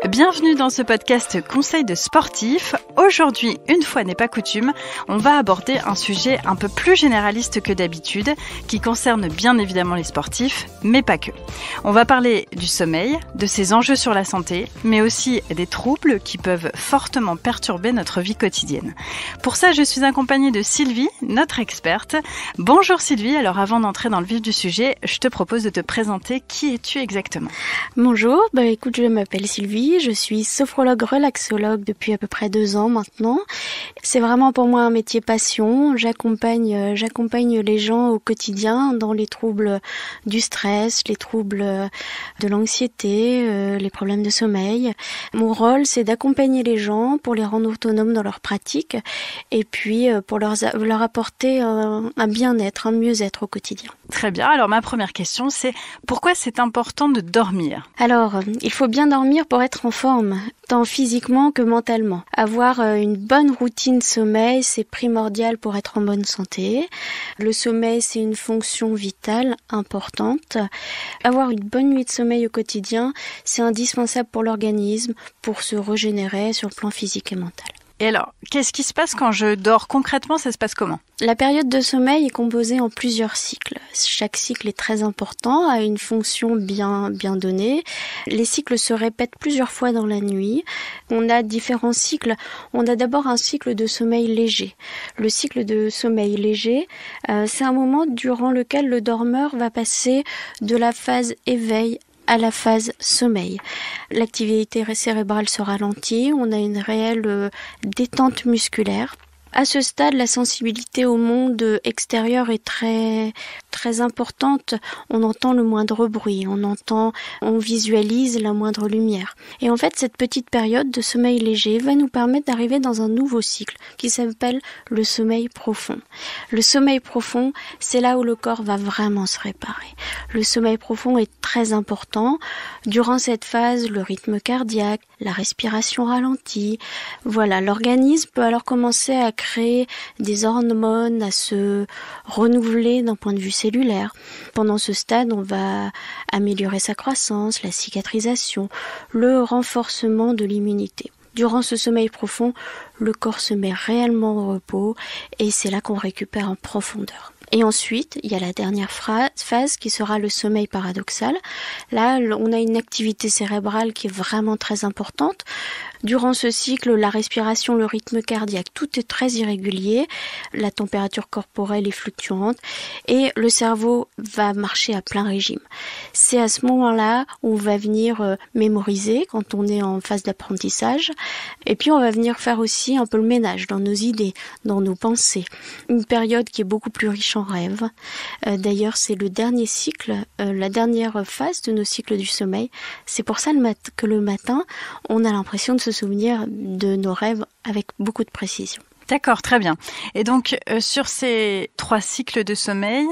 Bienvenue dans ce podcast Conseils de sportifs. Aujourd'hui, une fois n'est pas coutume, on va aborder un sujet un peu plus généraliste que d'habitude, qui concerne bien évidemment les sportifs, mais pas que. On va parler du sommeil, de ses enjeux sur la santé, mais aussi des troubles qui peuvent fortement perturber notre vie quotidienne. Pour ça, je suis accompagnée de Sylvie, notre experte. Bonjour Sylvie, alors avant d'entrer dans le vif du sujet, je te propose de te présenter. Qui es-tu exactement ? Bonjour, écoute, je m'appelle Sylvie. Je suis sophrologue relaxologue depuis à peu près 2 ans maintenant. C'est vraiment pour moi un métier passion. J'accompagne les gens au quotidien dans les troubles du stress, les troubles de l'anxiété, les problèmes de sommeil. Mon rôle, c'est d'accompagner les gens pour les rendre autonomes dans leur pratique et puis pour leur apporter un bien-être, un mieux-être au quotidien. Très bien. Alors ma première question, c'est pourquoi c'est important de dormir ? Alors, il faut bien dormir pour être en forme, tant physiquement que mentalement. Avoir une bonne routine sommeil, c'est primordial pour être en bonne santé. Le sommeil, c'est une fonction vitale importante. Avoir une bonne nuit de sommeil au quotidien, c'est indispensable pour l'organisme, pour se régénérer sur le plan physique et mental. Et alors, qu'est-ce qui se passe quand je dors concrètement ? Ça se passe comment ? La période de sommeil est composée en plusieurs cycles. Chaque cycle est très important, a une fonction bien donnée. Les cycles se répètent plusieurs fois dans la nuit. On a différents cycles. On a d'abord un cycle de sommeil léger. Le cycle de sommeil léger, c'est un moment durant lequel le dormeur va passer de la phase éveil à la phase sommeil. L'activité cérébrale se ralentit, on a une réelle détente musculaire. À ce stade, la sensibilité au monde extérieur est très importante. On entend le moindre bruit, on visualise la moindre lumière. Et en fait, cette petite période de sommeil léger va nous permettre d'arriver dans un nouveau cycle qui s'appelle le sommeil profond. Le sommeil profond, c'est là où le corps va vraiment se réparer. Le sommeil profond est très important. Durant cette phase, le rythme cardiaque, la respiration ralentit. Voilà, l'organisme peut alors commencer à créer des hormones, à se renouveler d'un point de vue cellulaire. Pendant ce stade, on va améliorer sa croissance, la cicatrisation, le renforcement de l'immunité. Durant ce sommeil profond, le corps se met réellement au repos et c'est là qu'on récupère en profondeur. Et ensuite, il y a la dernière phase qui sera le sommeil paradoxal. Là, on a une activité cérébrale qui est vraiment très importante. Durant ce cycle, la respiration, le rythme cardiaque, tout est très irrégulier. La température corporelle est fluctuante et le cerveau va marcher à plein régime. C'est à ce moment-là où on va venir mémoriser quand on est en phase d'apprentissage. Et puis, on va venir faire aussi un peu le ménage dans nos idées, dans nos pensées. Une période qui est beaucoup plus riche en rêves. D'ailleurs, c'est le dernier cycle, la dernière phase de nos cycles du sommeil. C'est pour ça que le matin, on a l'impression de se souvenir de nos rêves avec beaucoup de précision. D'accord, très bien. Et donc, sur ces 3 cycles de sommeil,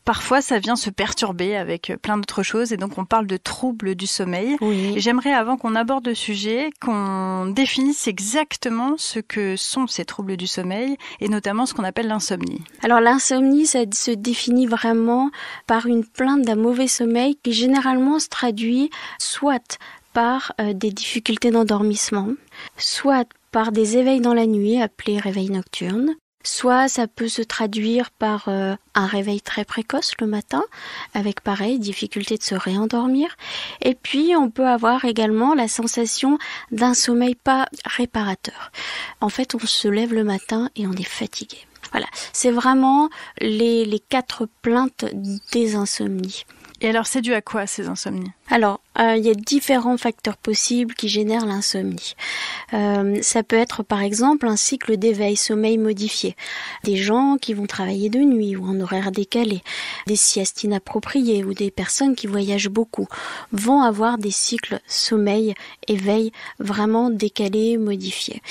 parfois ça vient se perturber avec plein d'autres choses et donc on parle de troubles du sommeil. Oui. Et j'aimerais, avant qu'on aborde le sujet, qu'on définisse exactement ce que sont ces troubles du sommeil et notamment ce qu'on appelle l'insomnie. Alors l'insomnie, ça se définit vraiment par une plainte d'un mauvais sommeil qui généralement se traduit soit par des difficultés d'endormissement, soit par des éveils dans la nuit, appelés réveils nocturnes. Soit ça peut se traduire par un réveil très précoce le matin, avec pareil, difficulté de se réendormir. Et puis on peut avoir également la sensation d'un sommeil pas réparateur. En fait, on se lève le matin et on est fatigué. Voilà, c'est vraiment les 4 plaintes des insomnies. Et alors, c'est dû à quoi ces insomnies ? Alors, il y a différents facteurs possibles qui génèrent l'insomnie. Ça peut être par exemple un cycle d'éveil-sommeil modifié. Des gens qui vont travailler de nuit ou en horaire décalé, des siestes inappropriées ou des personnes qui voyagent beaucoup vont avoir des cycles sommeil-éveil vraiment décalés, modifiés.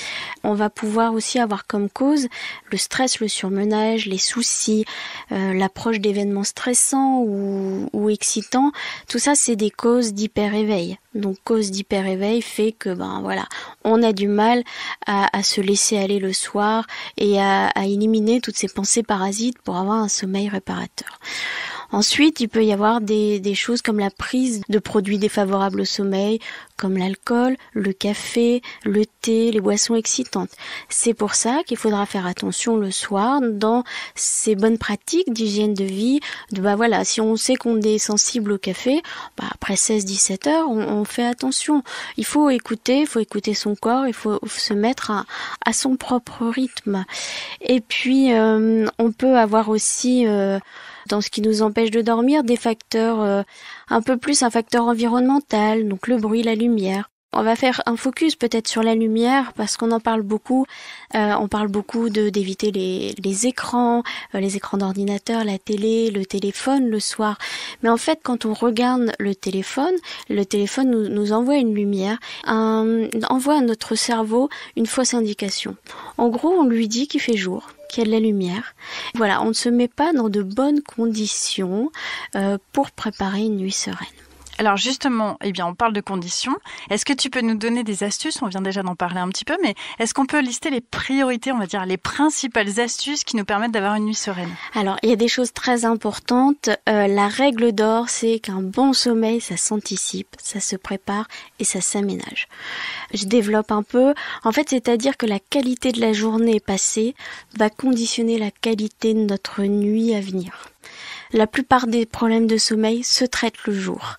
On va pouvoir aussi avoir comme cause le stress, le surmenage, les soucis, l'approche d'événements stressants ou excitants. Tout ça, c'est des causes d'hyper-éveil. Donc, cause d'hyper-éveil fait que, on a du mal à se laisser aller le soir et à éliminer toutes ces pensées parasites pour avoir un sommeil réparateur. Ensuite, il peut y avoir des choses comme la prise de produits défavorables au sommeil, comme l'alcool, le café, le thé, les boissons excitantes. C'est pour ça qu'il faudra faire attention le soir dans ces bonnes pratiques d'hygiène de vie. Si on sait qu'on est sensible au café, après 16-17 heures, on fait attention. Il faut écouter son corps, il faut se mettre à son propre rythme. Et puis, on peut avoir aussi, dans ce qui nous empêche de dormir, des facteurs, un facteur environnemental, donc le bruit, la lumière. On va faire un focus peut-être sur la lumière parce qu'on en parle beaucoup. On parle beaucoup d'éviter les écrans d'ordinateur, la télé, le téléphone le soir. Mais en fait, quand on regarde le téléphone nous envoie une lumière, envoie à notre cerveau une fausse indication. En gros, on lui dit qu'il fait jour, qu'il y a de la lumière. Voilà, on ne se met pas dans de bonnes conditions pour préparer une nuit sereine. Alors justement, on parle de conditions. Est-ce que tu peux nous donner des astuces ? On vient déjà d'en parler un petit peu, mais est-ce qu'on peut lister les priorités, on va dire les principales astuces qui nous permettent d'avoir une nuit sereine ? Alors, il y a des choses très importantes. La règle d'or, c'est qu'un bon sommeil, ça s'anticipe, ça se prépare et ça s'aménage. Je développe un peu. En fait, c'est-à-dire que la qualité de la journée passée va conditionner la qualité de notre nuit à venir. La plupart des problèmes de sommeil se traitent le jour.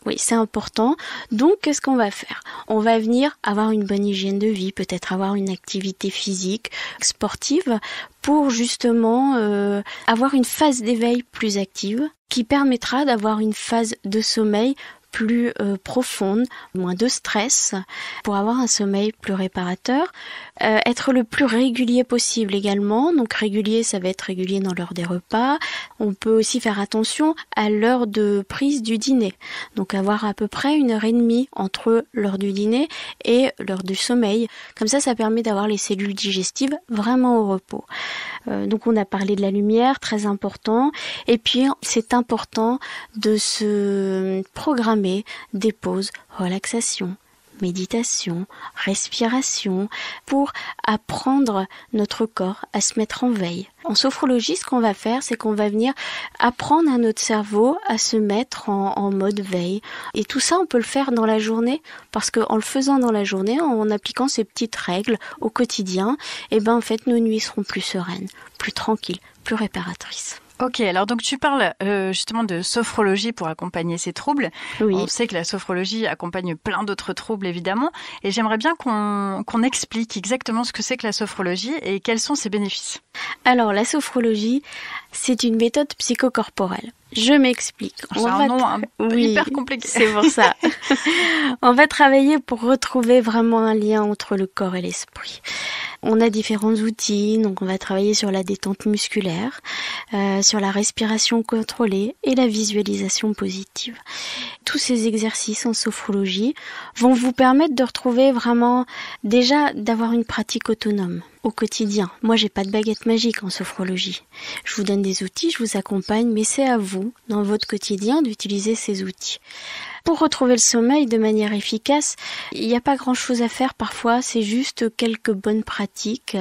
Oui, c'est important. Donc, qu'est-ce qu'on va faire ? On va venir avoir une bonne hygiène de vie, peut-être avoir une activité physique, sportive, pour justement avoir une phase d'éveil plus active, qui permettra d'avoir une phase de sommeil plus profonde, moins de stress, pour avoir un sommeil plus réparateur. Être le plus régulier possible également. Donc régulier, ça va être régulier dans l'heure des repas. On peut aussi faire attention à l'heure de prise du dîner. Donc avoir à peu près 1h30 entre l'heure du dîner et l'heure du sommeil. Comme ça permet d'avoir les cellules digestives vraiment au repos. Donc on a parlé de la lumière, très important. Et puis c'est important de se programmer des pauses, relaxation, méditation, respiration, pour apprendre notre corps à se mettre en veille. En sophrologie, ce qu'on va faire, c'est qu'on va venir apprendre à notre cerveau à se mettre en mode veille. Et tout ça, on peut le faire dans la journée, parce qu'en le faisant dans la journée, en appliquant ces petites règles au quotidien, en fait, nos nuits seront plus sereines, plus tranquilles, plus réparatrices. Ok, alors donc tu parles justement de sophrologie pour accompagner ces troubles. Oui. On sait que la sophrologie accompagne plein d'autres troubles évidemment, et j'aimerais bien qu'on explique exactement ce que c'est que la sophrologie et quels sont ses bénéfices. Alors la sophrologie, c'est une méthode psychocorporelle. Je m'explique. C'est un nom hyper compliqué. C'est pour ça. On va travailler pour retrouver vraiment un lien entre le corps et l'esprit. On a différents outils, donc on va travailler sur la détente musculaire, sur la respiration contrôlée et la visualisation positive. Tous ces exercices en sophrologie vont vous permettre de retrouver vraiment, déjà d'avoir une pratique autonome au quotidien. Moi, j'ai pas de baguette magique en sophrologie. Je vous donne des outils, je vous accompagne, mais c'est à vous, dans votre quotidien, d'utiliser ces outils. Pour retrouver le sommeil de manière efficace, il n'y a pas grand-chose à faire parfois, c'est juste quelques bonnes pratiques,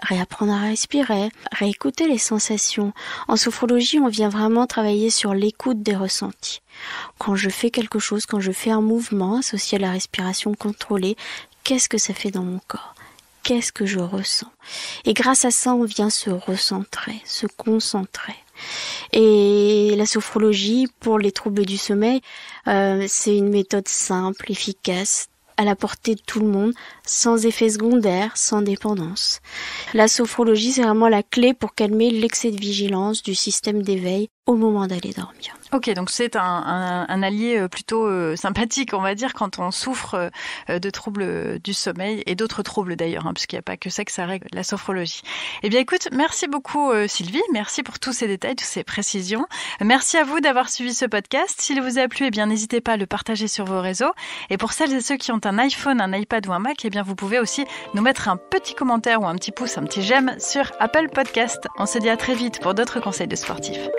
réapprendre à respirer, réécouter les sensations. En sophrologie, on vient vraiment travailler sur l'écoute des ressentis. Quand je fais quelque chose, quand je fais un mouvement associé à la respiration contrôlée, qu'est-ce que ça fait dans mon corps ? Qu'est-ce que je ressens ? Et grâce à ça, on vient se recentrer, se concentrer. Et la sophrologie, pour les troubles du sommeil, c'est une méthode simple, efficace, à la portée de tout le monde, sans effet secondaire, sans dépendance. La sophrologie, c'est vraiment la clé pour calmer l'excès de vigilance du système d'éveil au moment d'aller dormir. Ok, donc c'est un allié plutôt sympathique, on va dire, quand on souffre de troubles du sommeil et d'autres troubles d'ailleurs, parce qu'il n'y a pas que ça règle la sophrologie. Eh bien écoute, merci beaucoup Sylvie, merci pour tous ces détails, toutes ces précisions. Merci à vous d'avoir suivi ce podcast. S'il vous a plu, n'hésitez pas à le partager sur vos réseaux. Et pour celles et ceux qui ont un iPhone, un iPad ou un Mac, vous pouvez aussi nous mettre un petit commentaire ou un petit pouce, un petit j'aime sur Apple Podcast. On se dit à très vite pour d'autres conseils de sportifs.